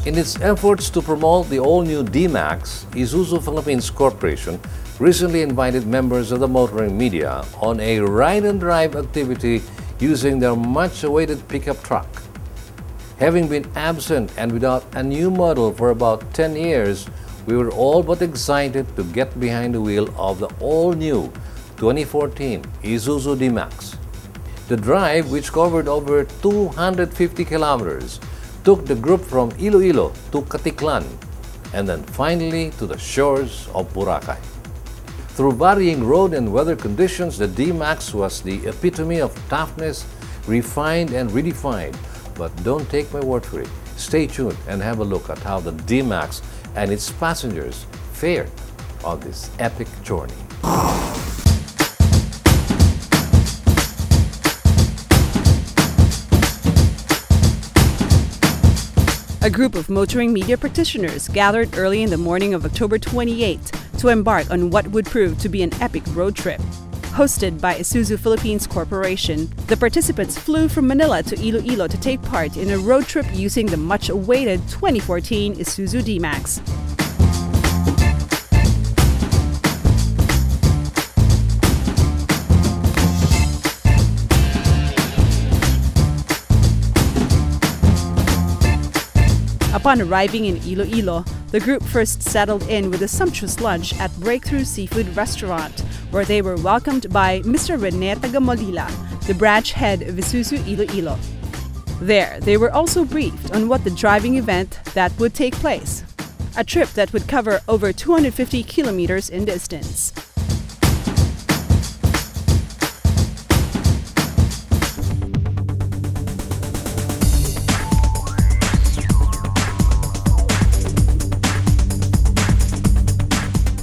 In its efforts to promote the all-new D-Max, Isuzu Philippines Corporation recently invited members of the motoring media on a ride-and-drive activity using their much-awaited pickup truck. Having been absent and without a new model for about 10 years, we were all but excited to get behind the wheel of the all-new 2014 Isuzu D-Max. The drive, which covered over 250 kilometers, took the group from Iloilo to Caticlan and then finally to the shores of Boracay. Through varying road and weather conditions, the D-Max was the epitome of toughness, refined and redefined. But don't take my word for it. Stay tuned and have a look at how the D-Max and its passengers fared on this epic journey. A group of motoring media practitioners gathered early in the morning of October 28 to embark on what would prove to be an epic road trip. Hosted by Isuzu Philippines Corporation, the participants flew from Manila to Iloilo to take part in a road trip using the much-awaited 2014 Isuzu D-Max. Upon arriving in Iloilo, the group first settled in with a sumptuous lunch at Breakthrough Seafood Restaurant, where they were welcomed by Mr. Rene Tagamolila, the branch head of Isuzu Iloilo. There, they were also briefed on what the driving event that would take place, a trip that would cover over 250 kilometers in distance.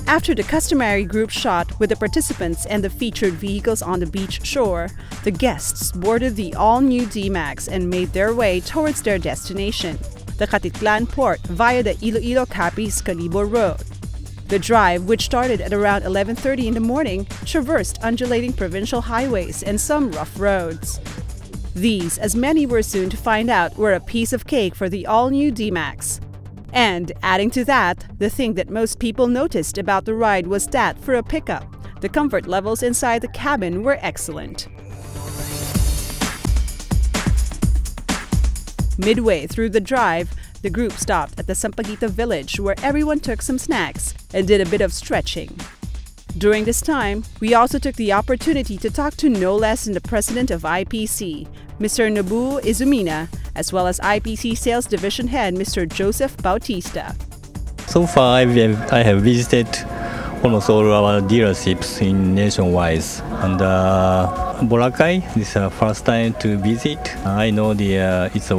After the customary group shot with the participants and the featured vehicles on the beach shore, the guests boarded the all-new D-Max and made their way towards their destination, the Caticlan port, via the Iloilo-Capiz Calibor Road. The drive, which started at around 11:30 in the morning, traversed undulating provincial highways and some rough roads. These, as many were soon to find out, were a piece of cake for the all-new D-Max. And adding to that, the thing that most people noticed about the ride was that, for a pickup, the comfort levels inside the cabin were excellent. Midway through the drive, the group stopped at the Sampaguita village, where everyone took some snacks and did a bit of stretching. During this time, we also took the opportunity to talk to no less than the president of IPC, Mr. Nobuo Izumina, as well as IPC Sales Division Head, Mr. Joseph Bautista. So far, I have visited almost all our dealerships in nationwide. And Boracay, this is the first time to visit. I know it's a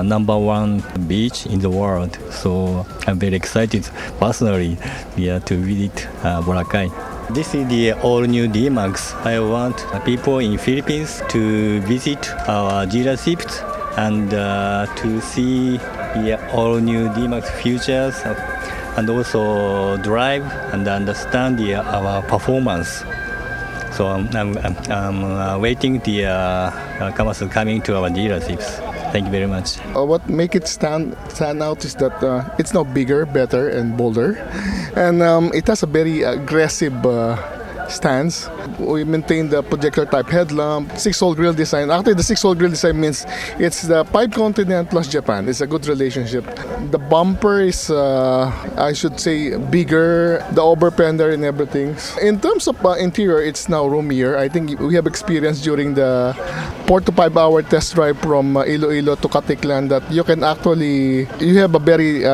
#1 beach in the world, so I'm very excited personally to visit Boracay. This is the all-new D-Max. I want people in Philippines to visit our dealerships and to see the all-new D-Max features and also drive and understand our performance. So I'm waiting the cars coming to our dealerships. Thank you very much. What makes it stand out is that it's now bigger, better, and bolder, and it has a very aggressive stance. We maintain the projector type headlamp, 6-hole grille design. Actually, the 6-hole grille design means it's the 5 continent plus Japan. It's a good relationship. The bumper is, I should say, bigger, the overfender and everything. In terms of interior, it's now roomier. I think we have experienced during the 4 to 5 hour test drive from Iloilo to Caticlan that you can actually, you have a very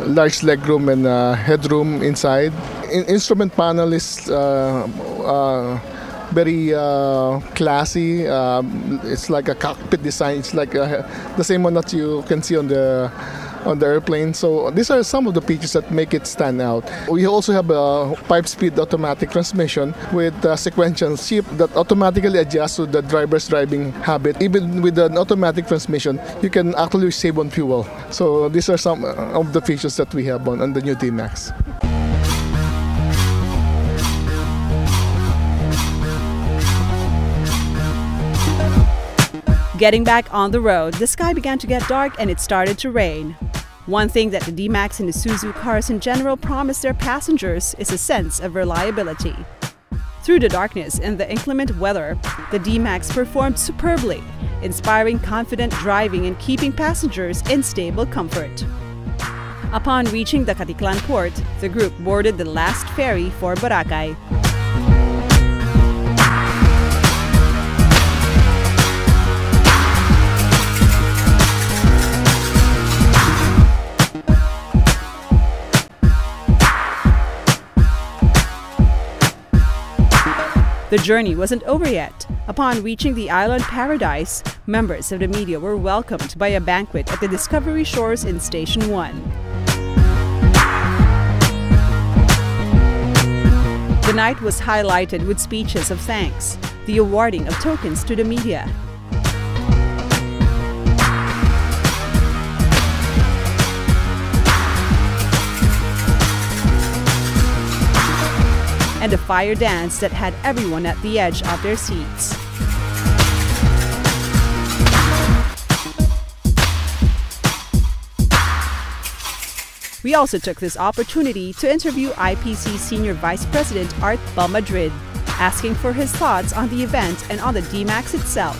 large legroom and headroom inside. Instrument panel is very classy. It's like a cockpit design. It's like the same one that you can see on the airplane. So these are some of the features that make it stand out. We also have a 5-speed automatic transmission with a sequential shift that automatically adjusts to the driver's driving habit. Even with an automatic transmission, you can actually save on fuel. So these are some of the features that we have on the new D-Max. Getting back on the road, the sky began to get dark and it started to rain. One thing that the D-Max and Isuzu cars in general promise their passengers is a sense of reliability. Through the darkness and the inclement weather, the D-Max performed superbly, inspiring confident driving and keeping passengers in stable comfort. Upon reaching the Caticlan port, the group boarded the last ferry for Boracay. The journey wasn't over yet. Upon reaching the island paradise, members of the media were welcomed by a banquet at the Discovery Shores in Station 1. The night was highlighted with speeches of thanks, the awarding of tokens to the media, and a fire dance that had everyone at the edge of their seats. We also took this opportunity to interview IPC Senior Vice President Art Balmadrid, asking for his thoughts on the event and on the D-Max itself.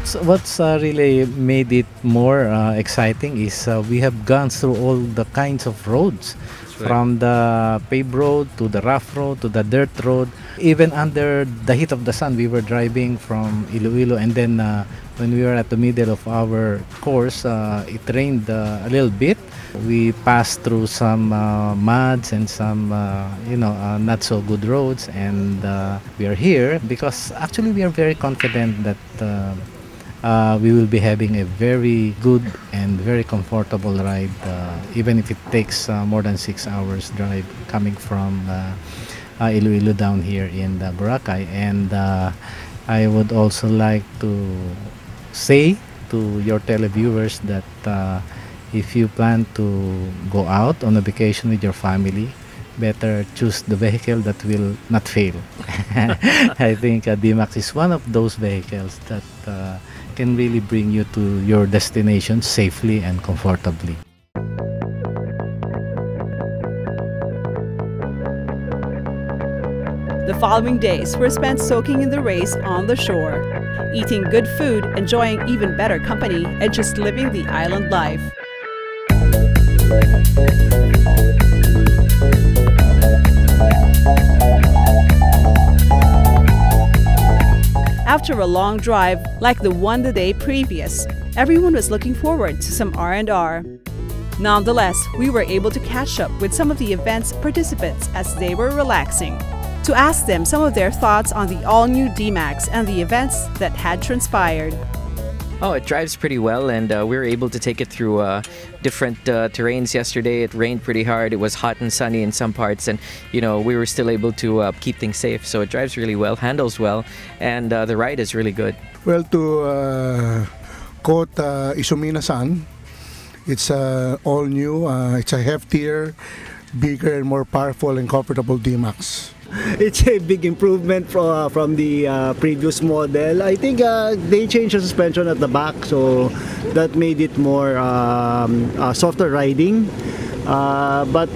So what's really made it more exciting is we have gone through all the kinds of roads, from the paved road to the rough road to the dirt road. Even under the heat of the sun, we were driving from Iloilo, and then when we were at the middle of our course, it rained a little bit. We passed through some muds and some, not so good roads, and we are here because actually we are very confident that we will be having a very good and very comfortable ride, even if it takes more than 6 hours drive coming from Iloilo down here in Boracay. And I would also like to say to your televiewers that if you plan to go out on a vacation with your family, better choose the vehicle that will not fail. I think D-Max is one of those vehicles that can really bring you to your destination safely and comfortably. The following days were spent soaking in the rays on the shore, eating good food, enjoying even better company, and just living the island life. After a long drive, like the one the day previous, everyone was looking forward to some R&R. Nonetheless, we were able to catch up with some of the event's participants as they were relaxing, to ask them some of their thoughts on the all-new D-Max and the events that had transpired. Oh, it drives pretty well, and we were able to take it through different terrains yesterday. It rained pretty hard. It was hot and sunny in some parts, and we were still able to keep things safe. So it drives really well, handles well, and the ride is really good. Well, to quote Isumina-san, it's all new. It's a heftier, bigger, and more powerful and comfortable D-Max. It's a big improvement from the previous model. I think they changed the suspension at the back, so that made it more softer riding. But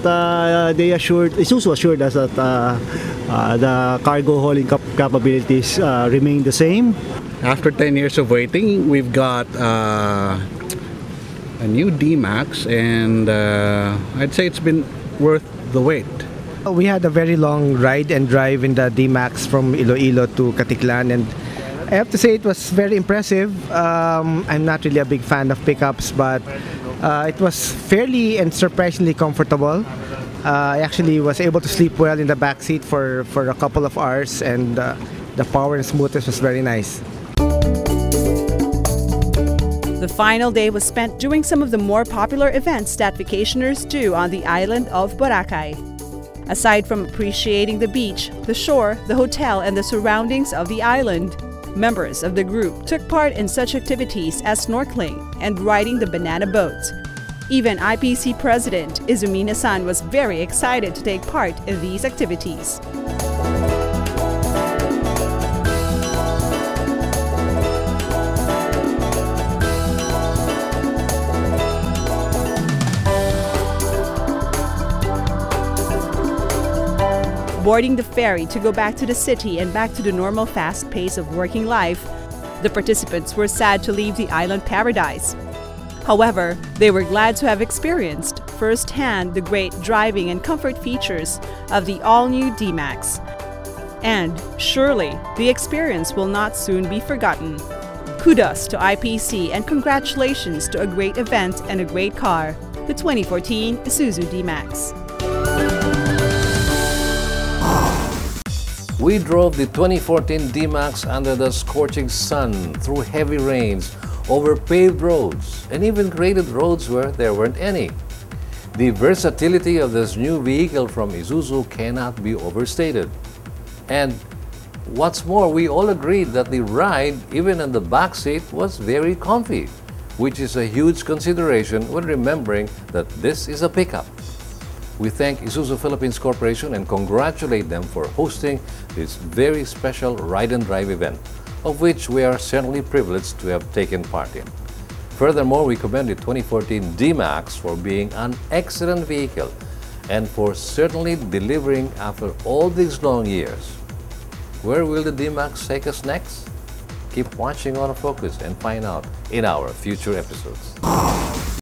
Isuzu assured us that the cargo hauling capabilities remain the same. After 10 years of waiting, we've got a new D-Max, and I'd say it's been worth the wait. We had a very long ride and drive in the D-Max from Iloilo to Caticlan, and I have to say it was very impressive. I'm not really a big fan of pickups, but it was fairly and surprisingly comfortable. I actually was able to sleep well in the back seat for a couple of hours, and the power and smoothness was very nice. The final day was spent doing some of the more popular events that vacationers do on the island of Boracay. Aside from appreciating the beach, the shore, the hotel, and the surroundings of the island, members of the group took part in such activities as snorkeling and riding the banana boat. Even IPC President Isumina-san was very excited to take part in these activities. boarding the ferry to go back to the city and back to the normal fast pace of working life, the participants were sad to leave the island paradise. However, they were glad to have experienced firsthand the great driving and comfort features of the all-new D-Max. And surely, the experience will not soon be forgotten. Kudos to IPC and congratulations to a great event and a great car, the 2014 Isuzu D-Max. We drove the 2014 D-Max under the scorching sun, through heavy rains, over paved roads, and even graded roads where there weren't any. The versatility of this new vehicle from Isuzu cannot be overstated. And what's more, we all agreed that the ride, even in the back seat, was very comfy, which is a huge consideration when remembering that this is a pickup. We thank Isuzu Philippines Corporation and congratulate them for hosting this very special ride and drive event, of which we are certainly privileged to have taken part in. Furthermore, we commend the 2014 D-Max for being an excellent vehicle and for certainly delivering after all these long years. Where will the D-Max take us next? Keep watching Autofocus and find out in our future episodes.